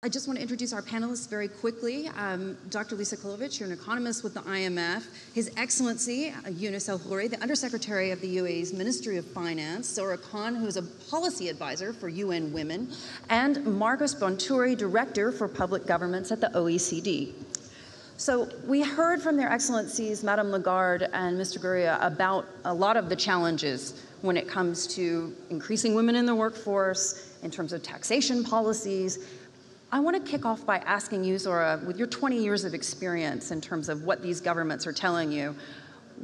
I just want to introduce our panelists very quickly. Dr. Lisa Kolovich, you're an economist with the IMF. His Excellency, Yunus El Houri, the Undersecretary of the UAE's Ministry of Finance. Zora Khan, who's a policy advisor for UN Women. And Marcos Bonturi, Director for Public Governments at the OECD. So we heard from their Excellencies, Madame Lagarde and Mr. Gurría, about a lot of the challenges when it comes to increasing women in the workforce, in terms of taxation policies. I want to kick off by asking you, Zora, with your 20 years of experience in terms of what these governments are telling you,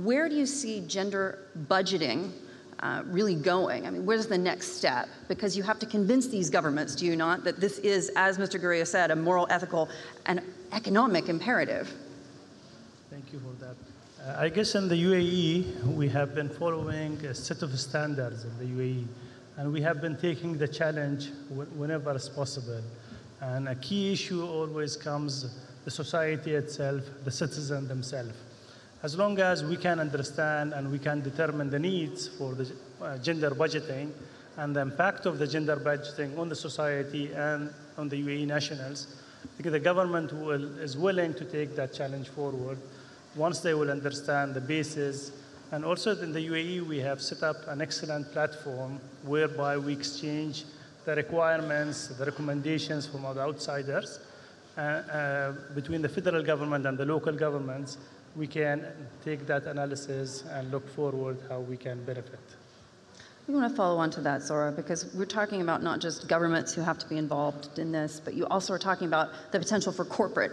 where do you see gender budgeting really going? I mean, where's the next step? Because you have to convince these governments, do you not, that this is, as Mr. Gurría said, a moral, ethical, and economic imperative? Thank you for that. I guess in the UAE, we have been following a set of standards in the UAE, and we have been taking the challenge whenever it's possible. And a key issue always comes the society itself, the citizen themselves. As long as we can understand and we can determine the needs for the gender budgeting and the impact of the gender budgeting on the society and on the UAE nationals, because the government is willing to take that challenge forward once they will understand the basis. And also in the UAE, we have set up an excellent platform whereby we exchange the requirements, the recommendations from the outsiders. Between the federal government and the local governments, we can take that analysis and look forward how we can benefit. We want to follow on to that, Zora, because we're talking about not just governments who have to be involved in this, but you also are talking about the potential for corporate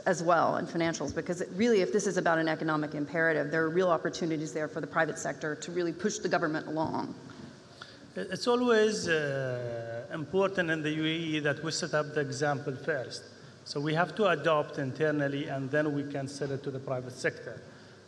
as well and financials, because really, if this is about an economic imperative, there are real opportunities there for the private sector to really push the government along. It's always important in the UAE that we set up the example first. So we have to adopt internally, and then we can sell it to the private sector.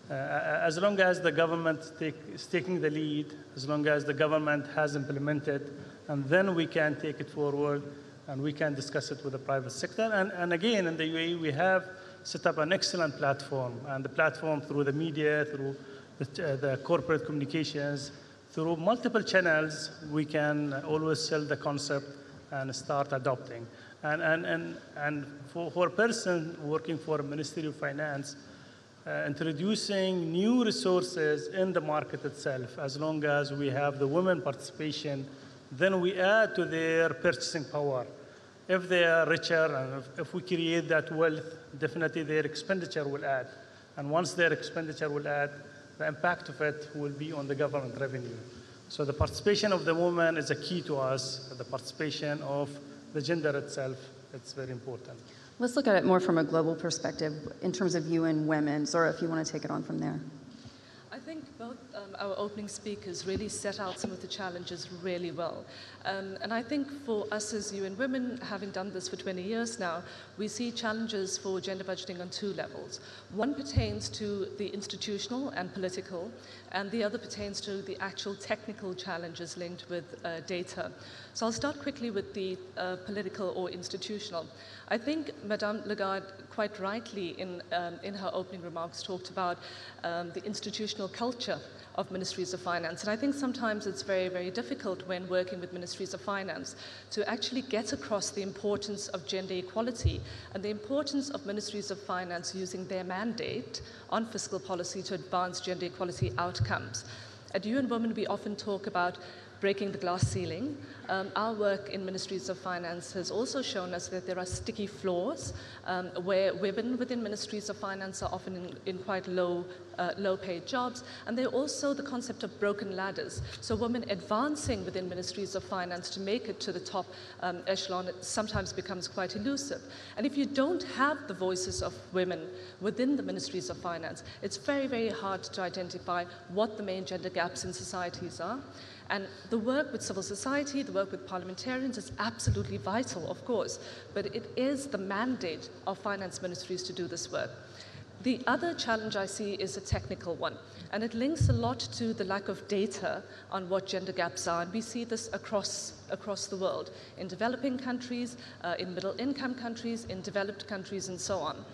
As long as the government is taking the lead, as long as the government has implemented, and then we can take it forward, and we can discuss it with the private sector. And again, in the UAE, we have set up an excellent platform, and the platform through the media, through the corporate communications, through multiple channels, we can always sell the concept and start adopting. And for a person working for a Ministry of Finance, introducing new resources in the market itself, as long as we have the women participation, then we add to their purchasing power. If they are richer and if we create that wealth, definitely their expenditure will add. And once their expenditure will add, the impact of it will be on the government revenue. So the participation of the woman is a key to us. The participation of the gender itself, it's very important. Let's look at it more from a global perspective in terms of UN Women. Zora, if you want to take it on from there. I think both our opening speakers really set out some of the challenges really well. And I think for us as UN Women, having done this for 20 years now, we see challenges for gender budgeting on two levels. One pertains to the institutional and political, and the other pertains to the actual technical challenges linked with data. So I'll start quickly with the political or institutional. I think Madame Lagarde quite rightly in her opening remarks talked about the institutional culture of ministries of finance. And I think sometimes it's very, very difficult when working with ministries of finance to actually get across the importance of gender equality and the importance of ministries of finance using their mandate on fiscal policy to advance gender equality outcomes. At UN Women, we often talk about breaking the glass ceiling. Our work in ministries of finance has also shown us that there are sticky floors where women within ministries of finance are often in quite low-paid jobs, and there also the concept of broken ladders. So women advancing within ministries of finance to make it to the top echelon, it sometimes becomes quite elusive. And if you don't have the voices of women within the ministries of finance, it's very, very hard to identify what the main gender gaps in societies are. And the work with civil society, the work with parliamentarians is absolutely vital, of course, but it is the mandate of finance ministries to do this work. The other challenge I see is a technical one, and it links a lot to the lack of data on what gender gaps are, and we see this across the world, in developing countries, in middle-income countries, in developed countries, and so on.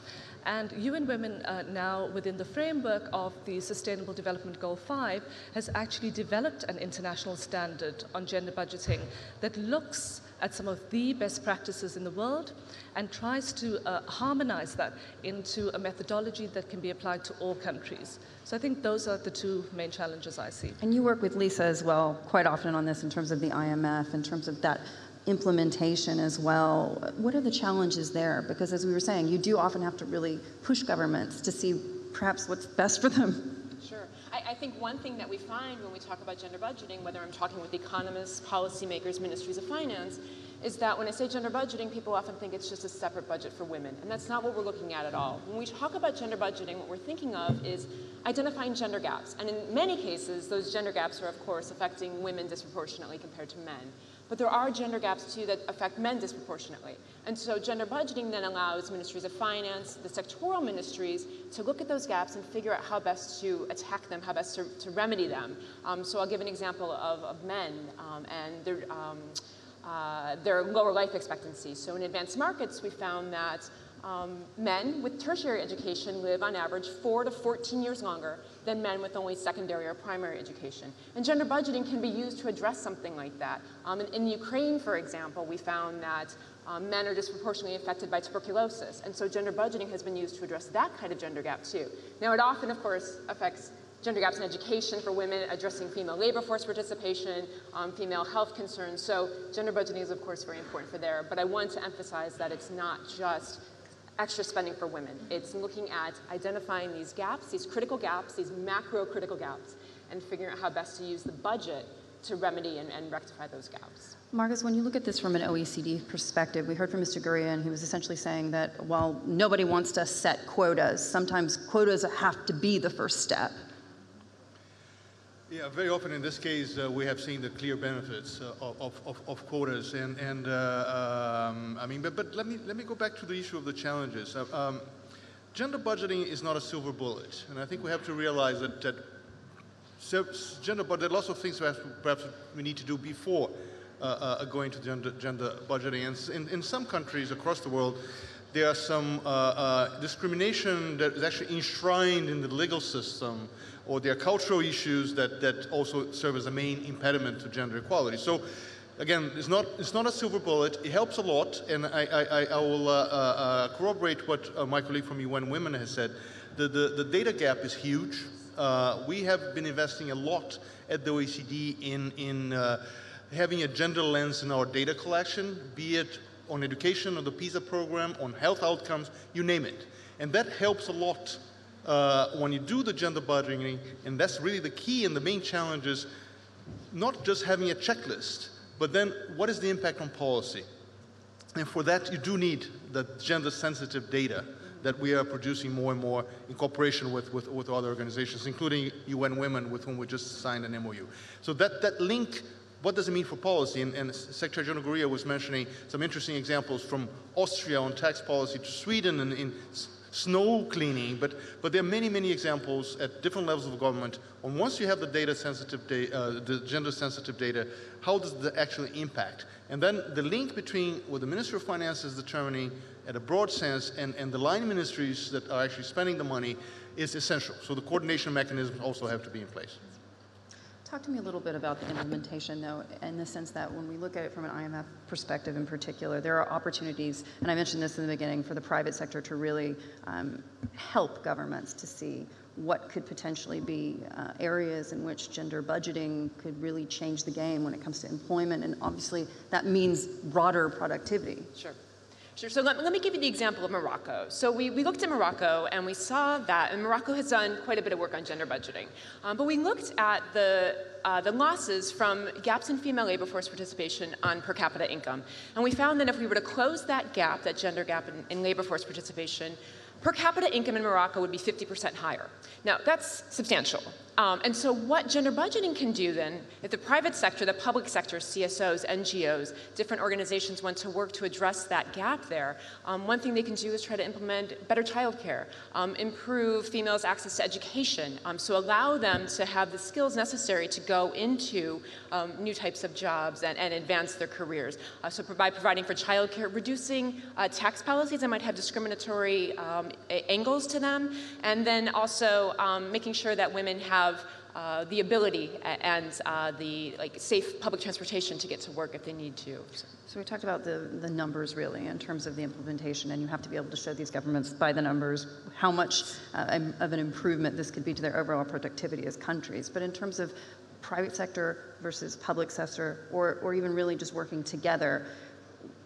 And UN Women now, within the framework of the Sustainable Development Goal 5, has actually developed an international standard on gender budgeting that looks at some of the best practices in the world and tries to harmonize that into a methodology that can be applied to all countries. So I think those are the two main challenges I see. And you work with Lisa as well quite often on this in terms of the IMF, in terms of that implementation as well. What are the challenges there? Because as we were saying, you do often have to really push governments to see perhaps what's best for them. Sure. I think one thing that we find when we talk about gender budgeting, whether I'm talking with economists, policymakers, ministries of finance, is that when I say gender budgeting, people often think it's just a separate budget for women. And that's not what we're looking at all. When we talk about gender budgeting, what we're thinking of is identifying gender gaps. And in many cases, those gender gaps are, of course, affecting women disproportionately compared to men. But there are gender gaps, too, that affect men disproportionately. And so gender budgeting then allows ministries of finance, the sectoral ministries, to look at those gaps and figure out how best to attack them, how best to remedy them. So I'll give an example of men and their lower life expectancy. So in advanced markets, we found that men with tertiary education live on average 4 to 14 years longer than men with only secondary or primary education. And gender budgeting can be used to address something like that. In Ukraine, for example, we found that men are disproportionately affected by tuberculosis. And so gender budgeting has been used to address that kind of gender gap too. Now it often, of course, affects gender gaps in education for women, addressing female labor force participation, female health concerns. So gender budgeting is, of course, very important for there. But I want to emphasize that it's not just extra spending for women. It's looking at identifying these gaps, these critical gaps, these macro critical gaps, and figuring out how best to use the budget to remedy and rectify those gaps. Marcus, when you look at this from an OECD perspective, we heard from Mr. Gurría, and he was essentially saying that while nobody wants to set quotas, sometimes quotas have to be the first step. Yeah, very often in this case, we have seen the clear benefits of quotas, I mean, but let me go back to the issue of the challenges. Gender budgeting is not a silver bullet, and I think we have to realize that there are lots of things perhaps we need to do before going to gender budgeting. And in some countries across the world, there are some discrimination that is actually enshrined in the legal system, or there are cultural issues that also serve as a main impediment to gender equality. So again, it's not a silver bullet. It helps a lot, and I will corroborate what my colleague from UN Women has said. The data gap is huge. We have been investing a lot at the OECD in having a gender lens in our data collection, be it on education, on the PISA program, on health outcomes, you name it. And that helps a lot when you do the gender budgeting, and that's really the key and the main challenge is not just having a checklist, but then what is the impact on policy? And for that, you do need the gender-sensitive data that we are producing more and more in cooperation with other organizations, including UN Women, with whom we just signed an MOU. So that link, what does it mean for policy? And Secretary General Gurría was mentioning some interesting examples from Austria on tax policy to Sweden and in snow cleaning, but there are many examples at different levels of government on once you have the data-sensitive data, the gender-sensitive data, how does that actually impact? And then the link between what the Ministry of Finance is determining at a broad sense and the line ministries that are actually spending the money is essential. So the coordination mechanisms also have to be in place. Talk to me a little bit about the implementation, though, in the sense that when we look at it from an IMF perspective in particular, there are opportunities, and I mentioned this in the beginning, for the private sector to really help governments to see what could potentially be areas in which gender budgeting could really change the game when it comes to employment, and obviously that means broader productivity. Sure. Sure. So let me give you the example of Morocco. So we looked at Morocco and we saw that, and Morocco has done quite a bit of work on gender budgeting. But we looked at the losses from gaps in female labor force participation on per capita income. And we found that if we were to close that gap, that gender gap in labor force participation, per capita income in Morocco would be 50% higher. Now, that's substantial. And so what gender budgeting can do then, if the private sector, the public sector, CSOs, NGOs, different organizations want to work to address that gap there, one thing they can do is try to implement better childcare, improve females' access to education, so allow them to have the skills necessary to go into new types of jobs and advance their careers. So providing for childcare, reducing tax policies that might have discriminatory angles to them, and then also making sure that women have the ability and the safe public transportation to get to work if they need to. So we talked about the numbers really in terms of the implementation, and you have to be able to show these governments by the numbers how much of an improvement this could be to their overall productivity as countries. But in terms of private sector versus public sector, or even really just working together,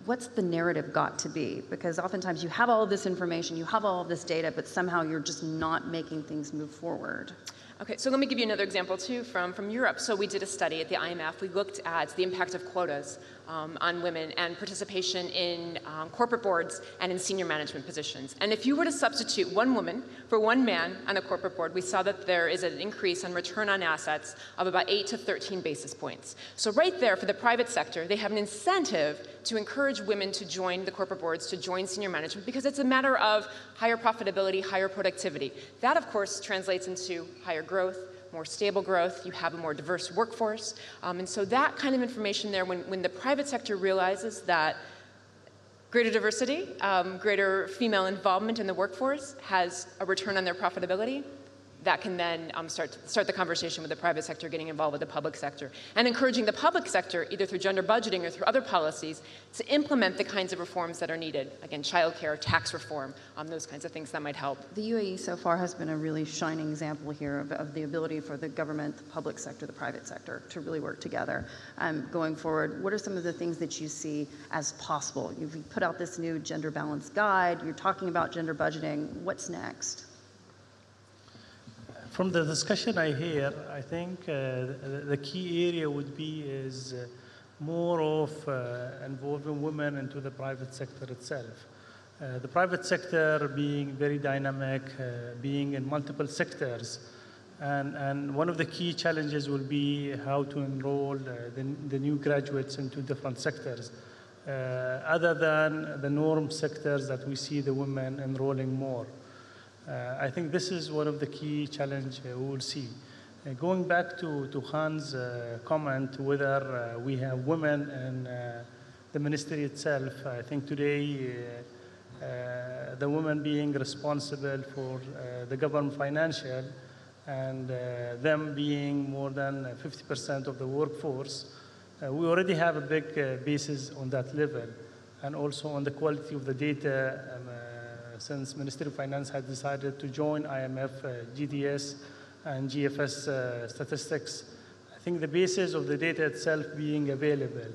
what's the narrative got to be? Because oftentimes you have all of this information, you have all of this data, but somehow you're just not making things move forward. Okay, so let me give you another example too from Europe. So we did a study at the IMF. We looked at the impact of quotas on women and participation in corporate boards and in senior management positions. And if you were to substitute one woman for one man on a corporate board, we saw that there is an increase on return on assets of about 8 to 13 basis points. So right there for the private sector, they have an incentive to encourage women to join the corporate boards, to join senior management, because it's a matter of higher profitability, higher productivity. That, of course, translates into higher growth, more stable growth, you have a more diverse workforce. And so that kind of information there, when the private sector realizes that greater diversity, greater female involvement in the workforce has a return on their profitability, that can then start the conversation with the private sector getting involved with the public sector, and encouraging the public sector, either through gender budgeting or through other policies, to implement the kinds of reforms that are needed. Again, childcare, tax reform, those kinds of things that might help. The UAE so far has been a really shining example here of the ability for the government, the public sector, the private sector to really work together. Going forward, what are some of the things that you see as possible? You've put out this new gender balance guide, you're talking about gender budgeting. What's next? From the discussion I hear, I think the key area would be is more of involving women into the private sector itself. The private sector being very dynamic, being in multiple sectors, and one of the key challenges will be how to enroll the new graduates into different sectors, other than the norm sectors that we see the women enrolling more. I think this is one of the key challenges we will see. Going back to Han's comment, whether we have women in the ministry itself, I think today the women being responsible for the government financial and them being more than 50% of the workforce, we already have a big basis on that level, and also on the quality of the data. Since Ministry of Finance had decided to join IMF, GDS, and GFS statistics, I think the basis of the data itself being available,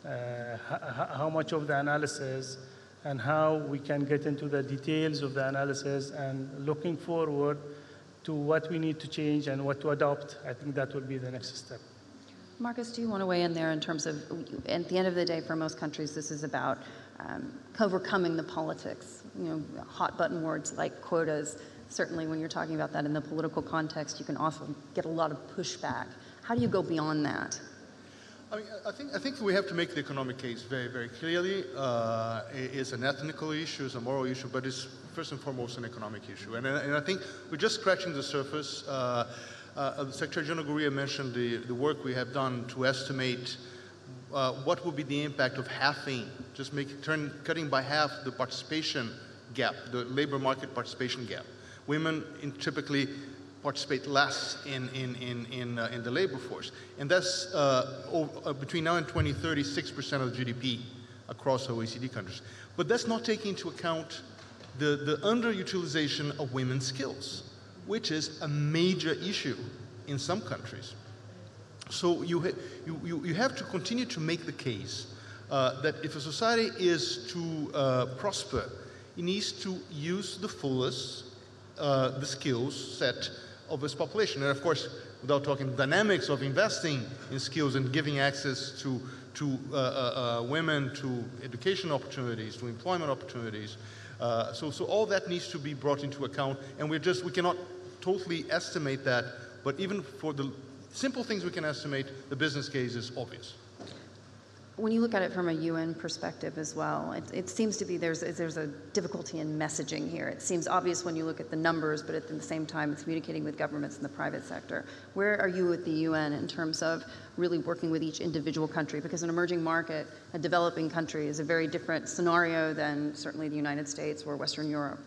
how much of the analysis and how we can get into the details of the analysis and looking forward to what we need to change and what to adopt, I think that will be the next step. Marcus, do you want to weigh in there in terms of, at the end of the day, for most countries, this is about overcoming the politics, hot button words like quotas. Certainly when you're talking about that in the political context, you can also get a lot of pushback. How do you go beyond that? I mean, I think we have to make the economic case very, very clearly. It's an ethnical issue, it's a moral issue, but it's first and foremost an economic issue. And I think we're just scratching the surface. Secretary General Gurría mentioned the work we have done to estimate what would be the impact of halving, just cutting by half the participation gap, the labor market participation gap. Women typically participate less in the labor force, and that's between now and 2030, 6% of the GDP across OECD countries. But that's not taking into account the underutilization of women's skills, which is a major issue in some countries. So you have to continue to make the case that if a society is to prosper, it needs to use the fullest the skills set of its population. And of course, without talking dynamics of investing in skills and giving access to women to education opportunities, to employment opportunities. So all that needs to be brought into account, and we cannot totally estimate that, but even for the simple things we can estimate, the business case is obvious. When you look at it from a UN perspective as well, it seems to be there's a difficulty in messaging here. It seems obvious when you look at the numbers, but at the same time, it's communicating with governments in the private sector. Where are you with the UN in terms of really working with each individual country? Because an emerging market, a developing country, is a very different scenario than certainly the United States or Western Europe.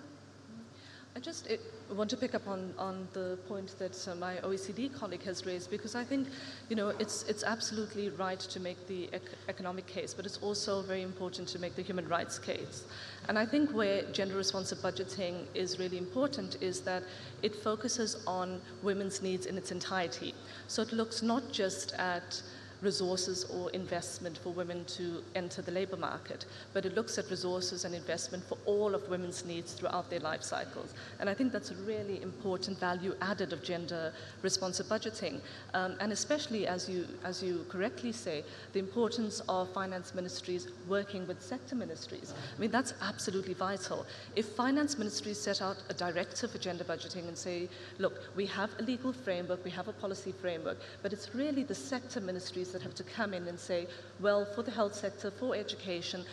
I want to pick up on the point that my OECD colleague has raised, because I think, it's absolutely right to make the economic case, but it's also very important to make the human rights case. And I think where gender-responsive budgeting is really important is that it focuses on women's needs in its entirety. So it looks not just at resources or investment for women to enter the labor market, but it looks at resources and investment for all of women's needs throughout their life cycles. And I think that's a really important value added of gender-responsive budgeting, and especially, as you correctly say, the importance of finance ministries working with sector ministries. I mean, that's absolutely vital. If finance ministries set out a directive for gender budgeting and say, look, we have a legal framework, we have a policy framework, but it's really the sector ministries that have to come in and say, well, for the health sector, for education,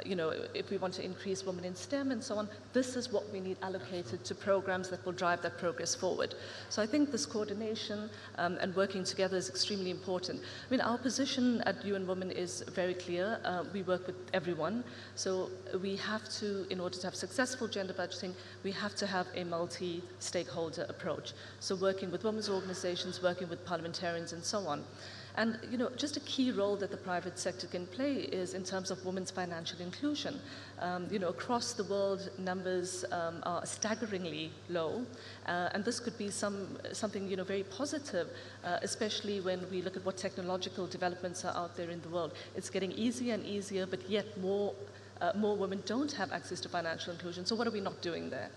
if we want to increase women in STEM and so on, this is what we need allocated to programs that will drive that progress forward. So I think this coordination and working together is extremely important. I mean, our position at UN Women is very clear. We work with everyone. So we have to, in order to have successful gender budgeting, we have to have a multi-stakeholder approach. So working with women's organizations, working with parliamentarians and so on. And just a key role that the private sector can play is in terms of women's financial inclusion. Across the world, numbers are staggeringly low, and this could be something very positive, especially when we look at what technological developments are out there in the world. It's getting easier and easier, but yet more women don't have access to financial inclusion. So what are we not doing there?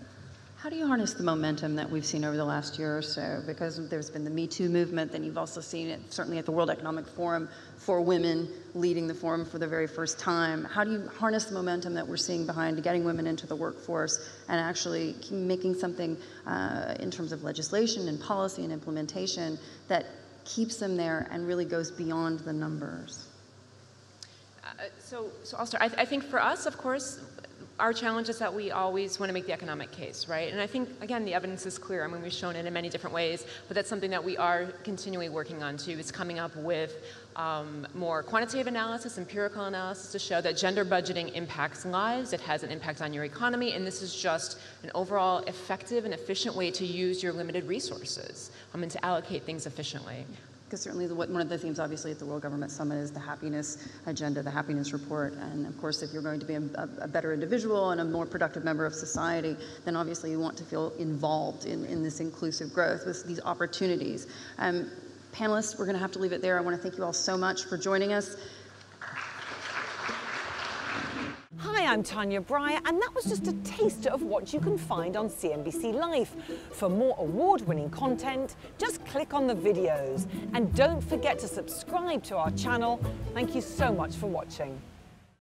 How do you harness the momentum that we've seen over the last year or so? Because there's been the Me Too movement, then you've also seen it certainly at the World Economic Forum for women leading the forum for the very first time. How do you harness the momentum that we're seeing behind getting women into the workforce and actually making something in terms of legislation and policy and implementation that keeps them there and really goes beyond the numbers? So I'll start. I think for us, of course, our challenge is that we always want to make the economic case, right? And I think, again, the evidence is clear. I mean, we've shown it in many different ways, but that's something that we are continually working on too, is coming up with more quantitative analysis, empirical analysis to show that gender budgeting impacts lives, it has an impact on your economy, and this is just an overall effective and efficient way to use your limited resources and to allocate things efficiently. Because certainly one of the themes, obviously, at the World Government Summit is the happiness agenda, the happiness report. And of course, if you're going to be a better individual and a more productive member of society, then obviously you want to feel involved in this inclusive growth with these opportunities. Panelists, we're going to have to leave it there. I want to thank you all so much for joining us. Hi, I'm Tanya Breyer, and that was just a taster of what you can find on CNBC Live. For more award-winning content, just click on the videos. And don't forget to subscribe to our channel. Thank you so much for watching.